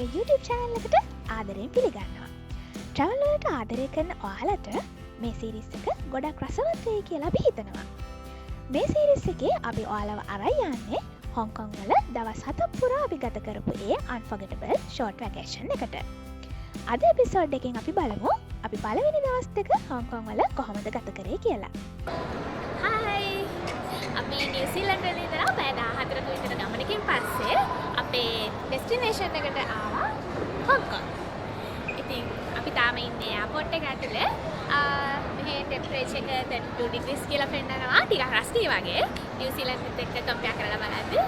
අපේ YouTube channel එකට ආදරයෙන් පිළිගන්නවා. travel වලට ආදරය කරන ඔයාලට මේ සීරීස් එක ගොඩක් රසවත් වෙයි කියලා අපි හිතනවා. මේ සීරීස් එකේ අපි ඔයාලව අරන් යන්නේ හොංකොං වල දවස් 7ක් පුරා අපි ගත කරපු ඒ unforgettable short vacation එකට. අද එපිසෝඩ් එකෙන් අපි බලමු අපි පළවෙනි දවස් දෙක හොංකොං වල කොහොමද ගත කරේ කියලා. හායි! අපි නිව්සීලන්ත වල ඉඳලා පැය 14ක විතර ගමනකින් පස්සේ අපේ ඩෙස්ටිනේෂන් එකට ආවා හොංකොං. ඉතින් අපි තාම ඉන්නේ එයාපෝට් එක ඇතුලේ. මෙහි ටෙම්පරේචර් එක 32 ඩිග්‍රීස් කියලා පෙන්නනවා. ටිකක් රස්ටි වගේ. නිව්සීලන්තෙත් එක්ක කම්පෙයාර් කරලා බලද්දි.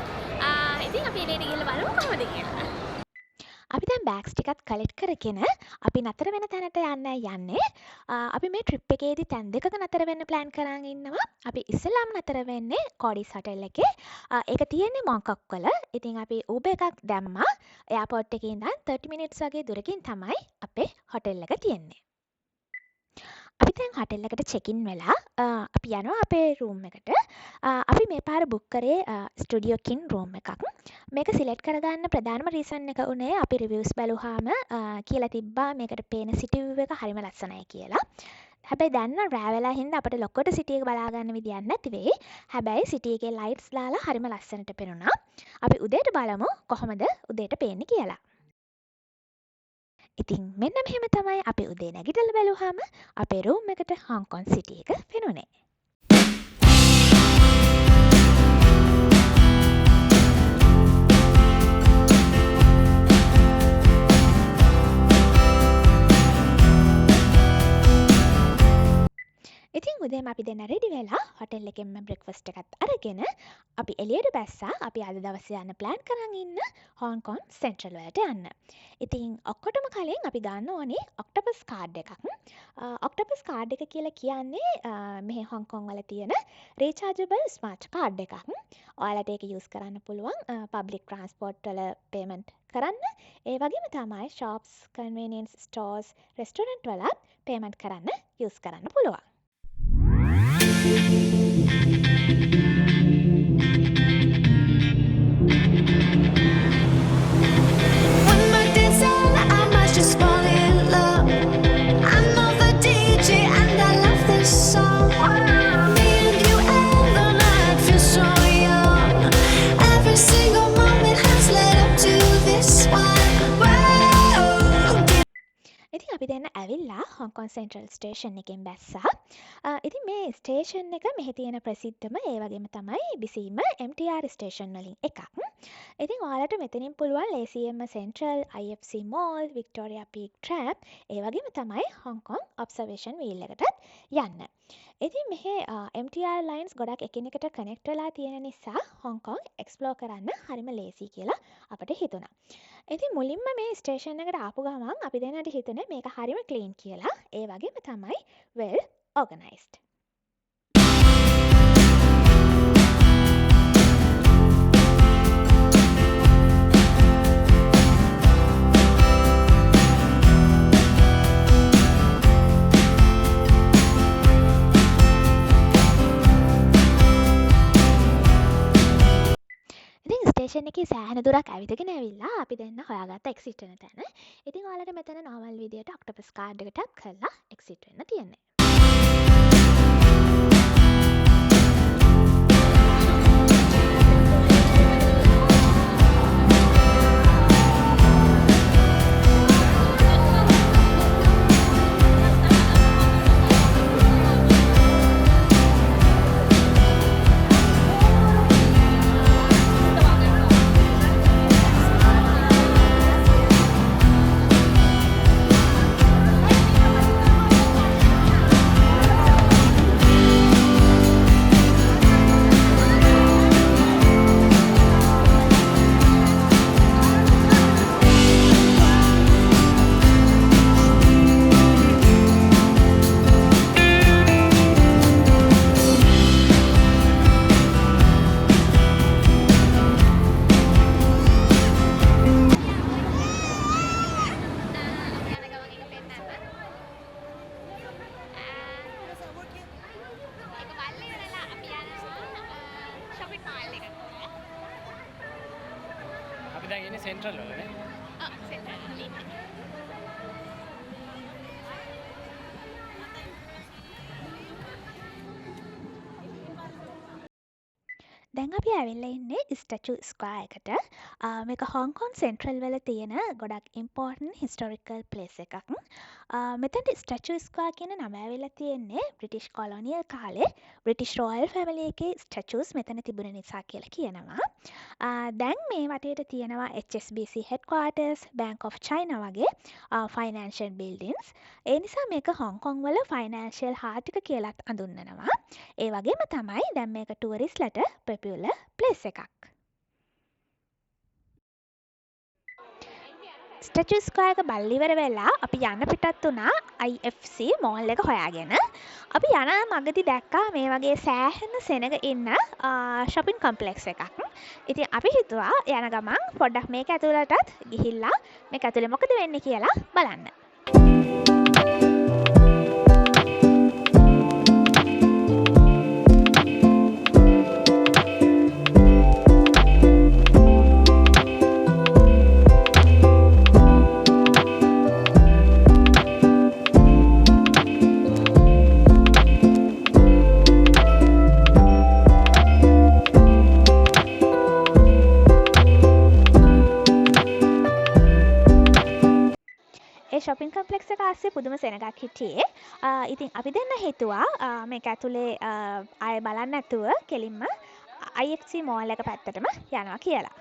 ඉතින් අපි එළියට ගිහලා බලමු කොහොමද කියලා. අපි දැන් බෑග්ස් ටිකත් කලෙක්ට් කරගෙන අපි නතර වෙන තැනට යන්නේ. අපි මේ ට්‍රිප් එකේදී තැන් දෙකක නතර වෙන්න ප්ලෑන් කරන් ඉන්නවා. අපි ඉස්සෙල්ලාම නතර වෙන්නේ කෝඩිස් හොටෙල් එකේ. ඒක තියෙන්නේ මොන්කොක් වල. ඉතින් අපි Uber එකක් දැම්මා. එයාපෝට් එකේ ඉඳන් 30 minutes වගේ දුරකින් තමයි අපේ හොටෙල් එක තියෙන්නේ. අපි දැන් හොටෙල් එකට චෙක් ඉන් වෙලා අපි යනවා අපේ රූම් එකට. අපි මේ පාර බුක් කරේ ස්ටුඩියෝ කින් රූම් එකක්. මේක සිලෙක්ට් කරගන්න ප්‍රධානම රීසන් එක උනේ අපි රිවිව්ස් බැලුවාම කියලා තිබ්බා මේකට පේන සිටි විව් එක හරිම ලස්සනයි කියලා. හැබැයි දැන් නම් රෑ වෙලා හින්දා අපිට ලොක්කොට සිටි එක බලා ගන්න විදියක් නැති වෙයි. හැබැයි සිටි එකේ ලයිට්ස් දාලා හරිම ලස්සනට පෙනුණා. අපි උදේට බලමු කොහොමද උදේට පේන්නේ කියලා. ඉතින් මෙන්න මෙහෙම තමයි අපි උදේ නැගිටලා බැලුවාම අපේ රූම් එකට හොංකොං සිටි එක පෙනුනේ. ඉතින් උදේම අපි දෙන්න රෙඩි වෙලා හොටෙල් එකෙන්ම බ්‍රෙක්ෆාස්ට් එකත් අරගෙන අපි එළියට බැස්සා. අපි අද දවසේ යන්න ප්ලෑන් කරන් ඉන්න හොංකොං සෙන්ට්‍රල් වලට යන්න. ඉතින් ඔක්කොටම කලින් අපි ගන්න ඕනේ ඔක්ටොපස් කාඩ් එකක්. ඔක්ටොපස් කාඩ් එක කියලා කියන්නේ මෙහි හොංකොං වල තියෙන රීචාර්ජබල් ස්මාර්ට් කාඩ් එකක්. ඔයාලට ඒක යූස් කරන්න පුළුවන් පබ්ලික් ට්‍රාන්ස්පෝර්ට් වල පේමන්ට් කරන්න. ඒ වගේම තමයි shops, convenience stores, restaurant වලත් පේමන්ට් කරන්න යූස් කරන්න පුළුවන්. ඉතින් අපි දෙන්න ඇවිල්ලා හොංකොං සෙන්ට්‍රල් ස්ටේෂන් එකෙන් බැස්සා. ඉතින් මේ ස්ටේෂන් එක මෙහි තියෙන ප්‍රසිද්ධම ඒ වගේම තමයි බිසීම MTR ස්ටේෂන් වලින් එකක්. ඉතින් ඔයාලට මෙතනින් පුළුවන් ලේසියෙන්ම central, IFC Mall, Victoria Peak Trap ඒ වගේම තමයි හොංකොං ඔබ්සර්වේෂන් වීල් එකටත් යන්න. ඉතින් මෙහි MTR ලයින්ස් ගොඩක් එකිනෙකට කනෙක්ට් වෙලා තියෙන නිසා හොංකොං එක්ස්ප්ලෝර් කරන්න හරිම ලේසි කියලා අපිට හිතුණා. ඉතින් මුලින්ම මේ ස්ටේෂන් එකට ආපු ගමන් අපි දැනට හිතුනේ මේක හරිම ක්ලීන් කියලා. ඒ වගේම තමයි well organized. ස්ටේෂන් එකේ සෑහෙන දුරක් ඇවිදගෙන ඇවිල්ලා අපි දෙන්න හොයාගත්ත එක්සිට් වෙන තැන. ඉතින් ඔයාලට මෙතන නෝමල් විදියට ඔක්ටොපස් කාඩ් එක ටැප් කරලා එක්සිට් වෙන්න තියෙන්නේ. දැන් අපි ඇවිල්ලා ඉන්නේ ස්ටැචු ස්ක්වයර් එකට. මේක හොංකොන් සෙන්ට්‍රල් වල තියෙන ගොඩක් ඉම්පෝර්ටන්ට් හිස්ටොරිකල් ප්ලේස් එකක්. මෙතනට ස්ටැචු ස්ක්වයර් කියන නම ඇවිල්ලා තියෙන්නේ බ්‍රිටිෂ් කොලොනියල් කාලේ බ්‍රිටිෂ් රොයල් ෆැමිලි එකේ ස්ටැචුස් මෙතන තිබුණ නිසා කියලා කියනවා. දැන් මේ වටේට තියෙනවා HSBC headquarters, Bank of China වගේ ෆයිනෑන්ෂල් බිල්ඩින්ස්. ඒ නිසා මේක හොංකොන් වල ෆයිනෑන්ෂල් හාට් එක කියලාත් හඳුන්වනවා. ඒ වගේම තමයි දැන් මේක ටූරිස්ට්ලට පොපියුලර් ප්ලේස් එකක්. ස්ටැචු ස්ක්වයර් එක බලලා ඉවර වෙලා අපි යන්න පිටත් වුණා IFC මෝල් එක හොයාගෙන. අපි යන මගදී දැක්කා මේ වගේ සෑහෙන සෙනග ඉන්න shopping complex එකක්. ඉතින් අපි හිතුවා යන ගමන් පොඩ්ඩක් මේක ඇතුළටත් ගිහිල්ලා මේක ඇතුලේ මොකද වෙන්නේ කියලා බලන්න. shopping complex එක ආස්සේ පුදුම සෙනගක් හිටියේ. ඉතින් අපි දෙන්න හිතුවා මේක ඇතුලේ ආයෙ බලන්න නැතුව කෙලින්ම IFC mall එක පැත්තටම යනවා කියලා.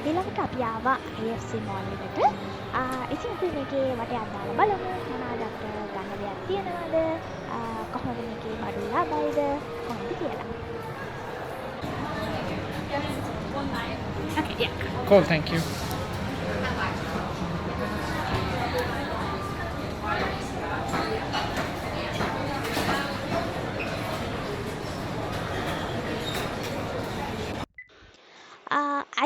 ඊළඟට අපි ආවා IFC mall එකට. ඉතින් අපි මේකේ වටේ අදාලා බලමු මොනවාද අපිට ගන්න දෙයක් තියෙනවද, කොහොමද මේකේ බඩු ලබයිද කොහොමද කියලා. Okay, yeah. Cool, thank you.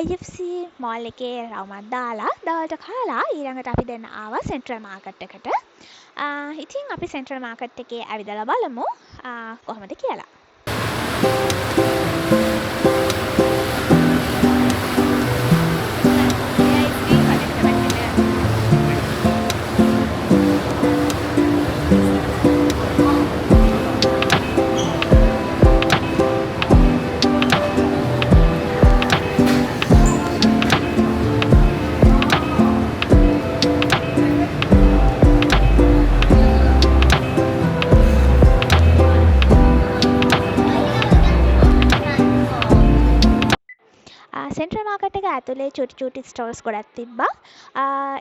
IFC mall එකේ රවුමක් දාලා දවල්ට කාලා ඊළඟට අපි දෙන්න ආවා සෙන්ට්‍රල් මාකට් එකට. ඉතින් අපි සෙන්ට්‍රල් මාකට් එකේ ඇවිදලා බලමු කොහොමද කියලා. සෙන්ට්‍රල් මාකට් එක ඇතුලේ චූටි ස්ටෝල්ස් ගොඩක් තිබ්බා.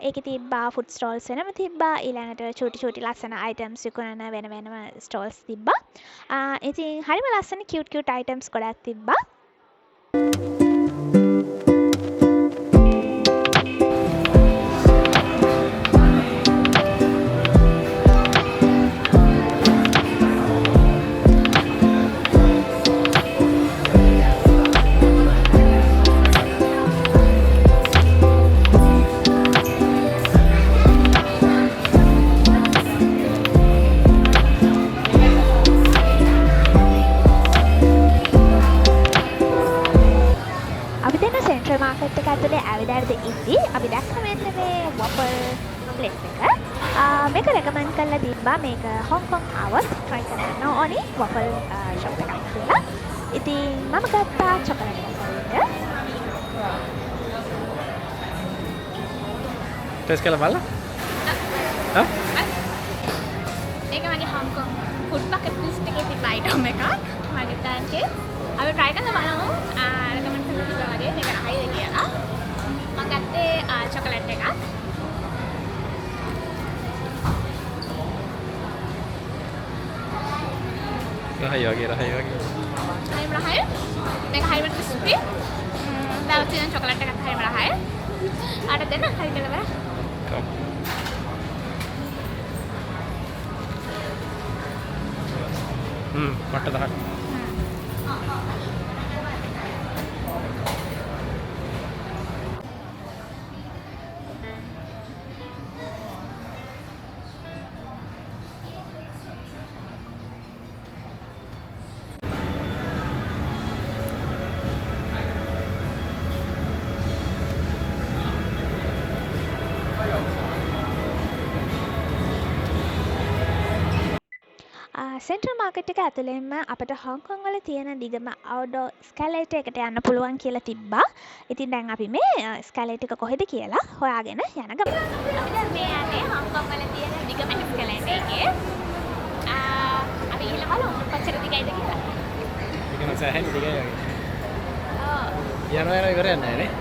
ඒකේ තිබ්බා ෆුඩ් ස්ටෝල්ස් වෙනම තිබ්බා. ඊළඟට චූටි ලස්සන අයිටම්ස් විකුණන වෙනම ස්ටෝල්ස් තිබ්බා. ඉතින් හරිම ලස්සන කියුට් අයිටම්ස් ගොඩක් තිබ්බා. සෙන්ට්‍රල් මාකට් එක ඇතුලේ ඇවිදලා ඉද්දි අපි දැක්ක මෙන්න මේ වොෆල් ප්ලේස් එක. මේක රෙකමන්ඩ් කරලා තිබ්බා මේක හොංකොන් ආවොත් try කරන්න ඕනි වොෆල් ෂොප් එකක් කියලා. ඉතින් මම ගත්තා චොකලට් මසාලේට. ටෙස්ට් කරලා බලලා. හා? මේක මගේ හොංකොං ෆුඩ් බකට් ලිස්ට් එකේ තිබ්බ අයිටම් එකක්. මගේ ටාන්කේ අපි try කරලා බලමු. රෙකමන්ඩ් කරලා තිබ්බා වගේ මේක රහයිද කියලා. මම ගත්තේ චොකලට් එකක්. රහයි වගේ. හරිම රහයි. මේක හරිම ක්‍රිස්පි. දාලා තියෙන චොකලට් එකත් හරිම රහයි. ආට දෙන්න හරි කියලා බලන්න. Kom. මට දහක්. සෙන්ට්‍රල් මාකට් එක ඇතුළෙන්ම අපට හොංකොං වල තියෙන දිගම අවුට්ඩෝර් ස්කැලේටර් එකට යන්න පුළුවන් කියලා තිබ්බා. ඉතින් දැන් අපි මේ ස්කැලේටර් එක කොහෙද කියලා හොයාගෙන යන ගමන්. අපි දැන් මේ යන්නේ හොංකොං වල තියෙන දිගම එස්කලේටර් එකේ. අපි ගිහලා බලමු කොච්චර දිගයිද කියලා. ඒක නම් සෑහෙන දිගයි වගේ. ඔව්. යනවා ඉවරයක් නැහැ නේ.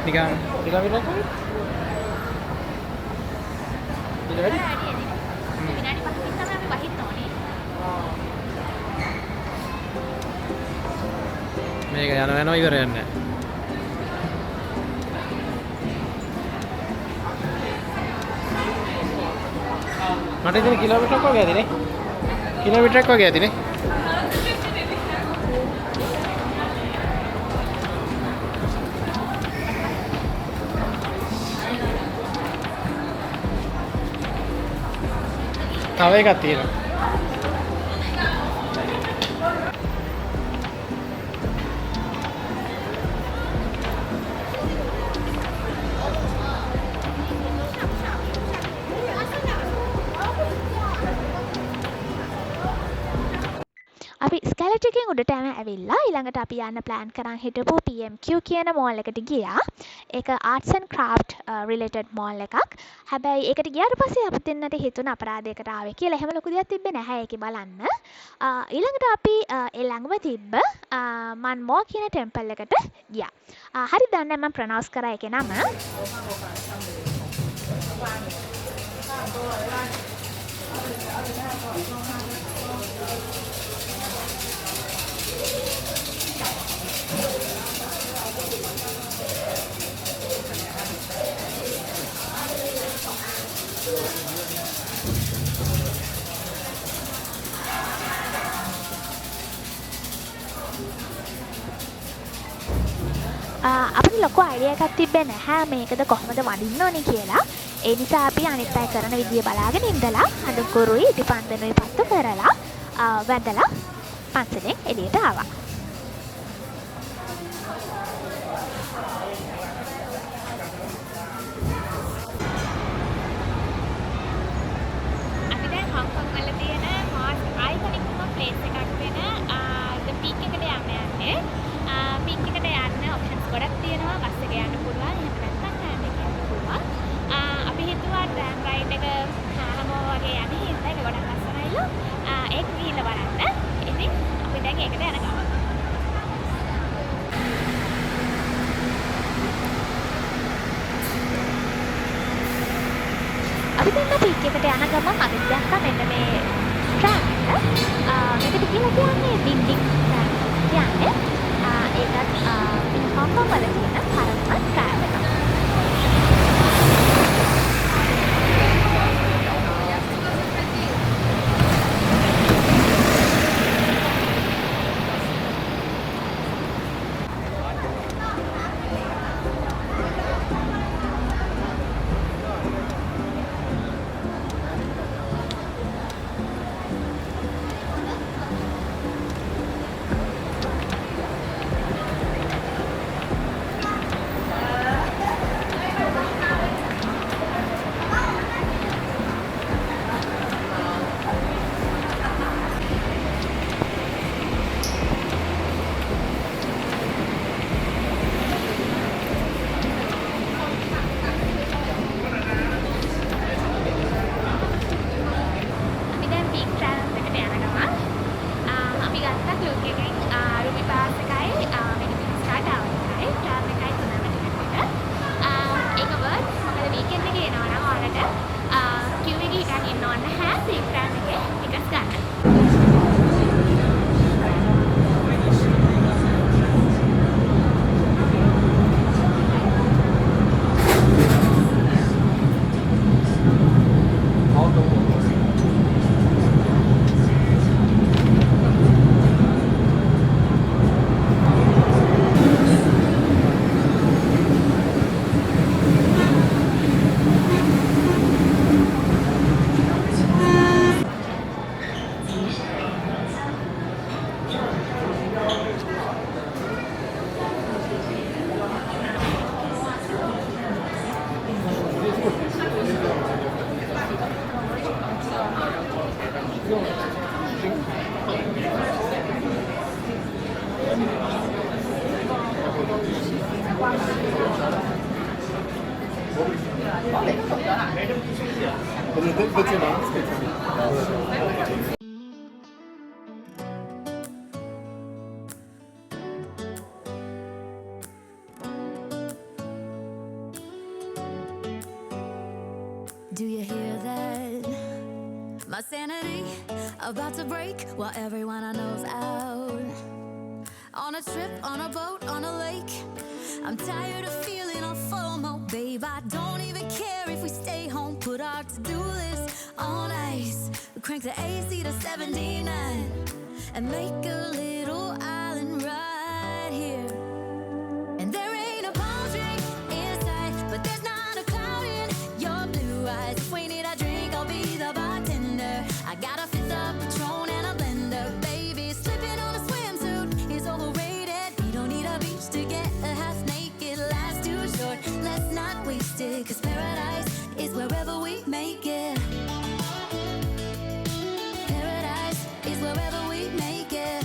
නිකන් කිලෝමීටරයක් වගේ. විනාඩි 5කින් තමයි අපි වහින්න ඕනේ. මේක යනවා ඉවරයක් නැහැ. මට ඉතින් කිලෝමීටරයක් වගේ ඇතිනේ. කිලෝමීටරයක් වගේ ඇතිනේ. තව එකක් තියෙනවා. අපි ස්කැලේටර් එකෙන් උඩටම ඇවිල්ලා ඊළඟට අපි යන්න ප්ලෑන් කරන් හිටපු PMQ කියන මෝල් එකට ගියා. ඒක arts and craft related mall එකක්. හැබැයි ඒකට ගියාට පස්සේ අපිට දෙන්නට හිතුණ අපරාධයකට ආවේ කියලා. එහෙම ලොකු දෙයක් තිබ්බේ නැහැ ඒකේ බලන්න. ඊළඟට අපි ඒ ළඟම තිබ්බ මන්මෝ කියන ටෙම්පල් එකට ගියා. හරි දන්නේ මම ප්‍රොනවුන්ස් කරා ඒකේ නම. අපිට ලොකු අයිඩියා එකක් තිබ්බේ නැහැ මේකද කොහොමද වඩින්න ඕනේ කියලා. ඒ නිසා අපි අනිත් අය කරන විදිය බලාගෙන ඉඳලා හඳුන් කුරුයි ඉටිපන්දනුයි පත්තු කරලා වැඳලා පන්සලෙන් එළියට ආවා. අපි දැන් හොංකොං වල තියෙන most iconic place එකක් වෙන the peak එකට යන්න යන්නේ. peak එකට යන්න options ගොඩක් තියෙනවා. බස් එකේ යන්න පුළුවන්. එහෙම නැත්නම් ට්‍රෑම් එකේ යන්න පුළුවන්. අපි හිතුවා ට්‍රෑම් රයිඩ් එක හැමෝම වගේ යන්නේ හින්දා ඒක ගොඩක් ලස්සනයිලු. ඒක ගිහිල්ලා බලන්න. ඉතින් අපි දැන් ඒකට යන ගමන්. අපි දැන් පීක් එකට යන ගමන් අපි දැක්කා මෙන්න මේ ට්‍රෑම් එක. මේකට කියලා කියන්නේ ඩින්ඩින් ට්‍රෑම් කියන්නේ. ඒකත් මේ හොංකොං වල තියෙන පරම ට්‍රෑම් එකක්. Do you hear that? My sanity about to break while everyone I know's out. On a trip, on a boat, on a lake. I'm tired of feeling on FOMO, babe. I don't even care if we stay home. Put our to-do list on ice. We crank the AC to 79 and make a little island right here. And there ain't a palm tree in sight, but there's not a cloud in your blue eyes. If we need a drink, I'll be the bartender. I got a fifth of Patron and a blender, baby. Slipping on a swimsuit is overrated. We don't need a beach to get a half naked. Life's too short, let's not waste it. 'Cause paradise is wherever we make it. Paradise is wherever we make it.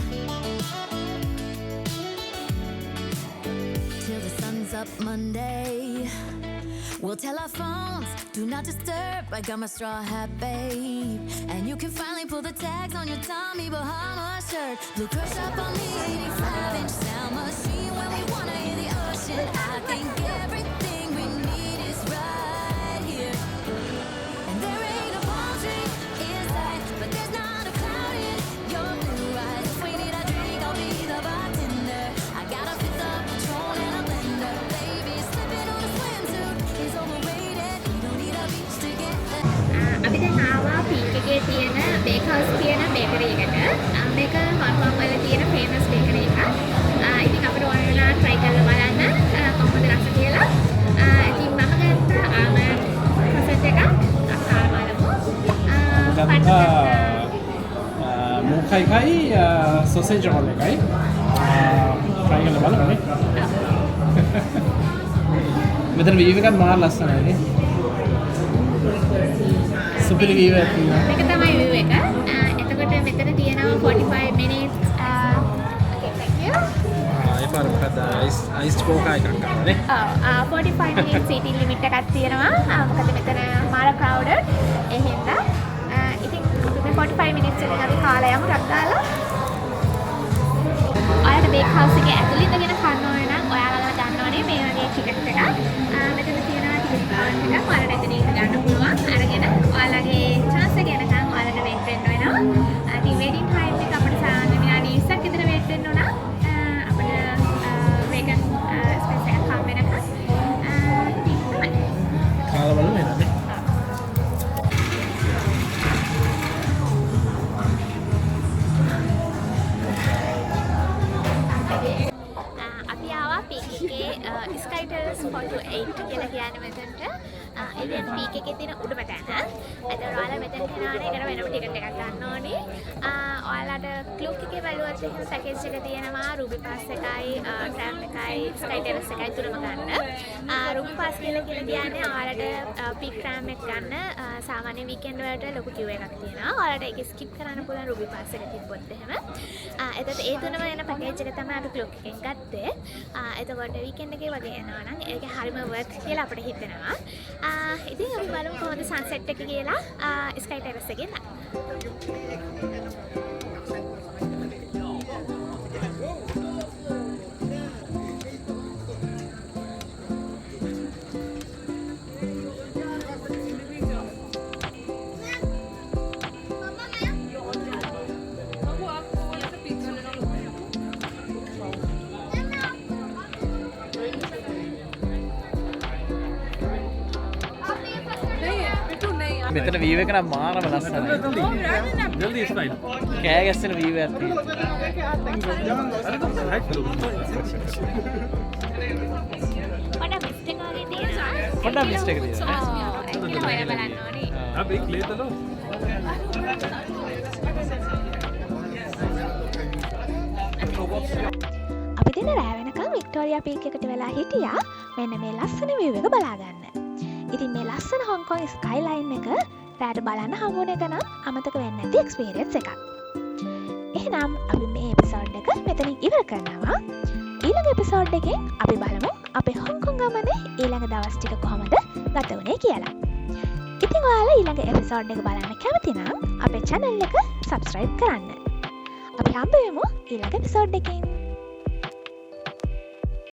Till the sun's up Monday. We'll tell our phones, do not disturb. I got my straw hat, babe. And you can finally pull the tags on your Tommy Bahama shirt. Blue crush up on the 85-inch sound machine when we wanna hear the ocean. I think everything we need is right here. And there ain't a palm tree in sight, but there's not a cloud in your blue eyes. If we need a drink, I'll be the bartender. I got a fifth of Patron and a blender, baby. Slipping on a swimsuit is overrated. You don't need a beach to get there. අපි දැන් ආවා peak එකේ තියෙන bake house කියන bakery එකට. මේක හොන්කොං වල තියෙන ෆේමස් බේකරි එකක්. ඉතින් අපිට ඕන වෙලා try කරලා බලන්න කොහොමද රස කියලා. ඉතින් මම ගත්ත ආමන්ඩ් ප්‍රොසෙස් එකක් අහලා බලමු. මොකයිකයි සොසේජ් රෝල් එකයි try කරලා බලමු. මෙතන වීව් එකත් මාර ලස්සනයි නේ. සුපිරි වීව් එකක් තියෙනවා. මේක තමයි view එක. එතකොට මෙතන තියෙනවා 45 minutes. Okay, thank you. ඒ පාර මොකද අයිස් කෝකා එකක් ගන්න නේ. 45 minutes seating limit එකක් තියෙනවා. මොකද මෙතන මාර crowded. ඒ හින්දා ඉතින් අපි 45 minutes එකකින් අපි කාලා යමු රක් දාලා. ඔයාලට බේක් හවුස් එකේ ඇතුළේ ඉඳගෙන කන්න ඕන නම් ඔයාලා ගන්න ඕනේ මේ වගේ ටිකට් එකක්. මෙතන තියෙනවා ටිකට් කාඩ් එකක්. ඔයාලට එතන ඉන්න ගන්න පුළුවන්. අරගෙන ඔයාලගේ chance එක යනකම් ඔයාලට wait වෙන්න වෙනවා. ඉතින් waiting time එක අපිට සාමාන්‍ය විනාඩි 20ක් විතර wait වෙන්න උනා. අපිට vegan space එකක් හම් වෙනකම්. ඉතින් තමයි. කාලා බලමු නේද? අපි ආවා පීක් එකේ Sky Terrace Photo 8 කියලා කියන්නේ මෙතනට. ඒ කියන්නේ පීක් එකේ තියෙන උඩම තැන. ඒතර ඔයාලා මෙතන යනවානේ ඒකට වෙනම ටිකට් එකක් ගන්න ඕනේ. ඔයාලට Klook එකේ බැලුවොත් එහෙම පැකේජ් එක තියෙනවා Ruby Pass එකයි, Tram එකයි, Sky Terrace එකයි තුනම ගන්න. Ruby Pass කියලා කියන්නේ ඔයාලට පීක් Tram එක ගන්න සාමාන්‍ය weekend වලට ලොකු queue එකක් තියෙනවා. ඔයාලට ඒක skip කරන්න පුළුවන් Ruby Pass එක තිබ්බොත් එහෙම. එතකොට ඒ තුනම එන පැකේජ් එක තමයි අපි Klook එකෙන් ගත්තේ. එතකොට weekend එකේ වගේ යනවා නම් ඒක හරිම worth කියලා අපිට හිතෙනවා. ඉතින් අපි බලමු කොහොමද sunset එක කියලා Sky Terrace එකෙන්. මෙතන වීව් එක නම් මාරම ලස්සනයි. जल्दी स्माइल කෑ ගැස්සෙන වීව් එකක් තියෙනවා. පොඩ්ඩක් මිස්ටේක් වගේ තියෙනවා. පොඩ්ඩක් mistake තියෙනවා. ඒක හොයලා බලන්න ඕනේ. अब एक ले तो लो අපි දෙන රෑ වෙනකම් වික්ටෝරියා පීක් එකට වෙලා හිටියා මෙන්න මේ ලස්සන view එක බලාගන්න. ඉතින් මේ ලස්සන හොංකොං ස්කයිලයින් එක රෑට බලන්න හමුවන එක නම් අමතක වෙන්න ඇති එක්ස්පීරියන්ස් එකක්. එහෙනම් අපි මේ එපිසෝඩ් එක මෙතනින් ඉවර කරනවා. ඊළඟ එපිසෝඩ් එකෙන් අපි බලමු අපේ හොංකොං ගමනේ ඊළඟ දවස් ටික කොහොමද ගත වුණේ කියලා. ඉතින් ඔයාලා ඊළඟ එපිසෝඩ් එක බලන්න කැමති නම් අපේ channel එක subscribe කරන්න. අපි හම්බ වෙමු ඊළඟ එපිසෝඩ් එකෙන්.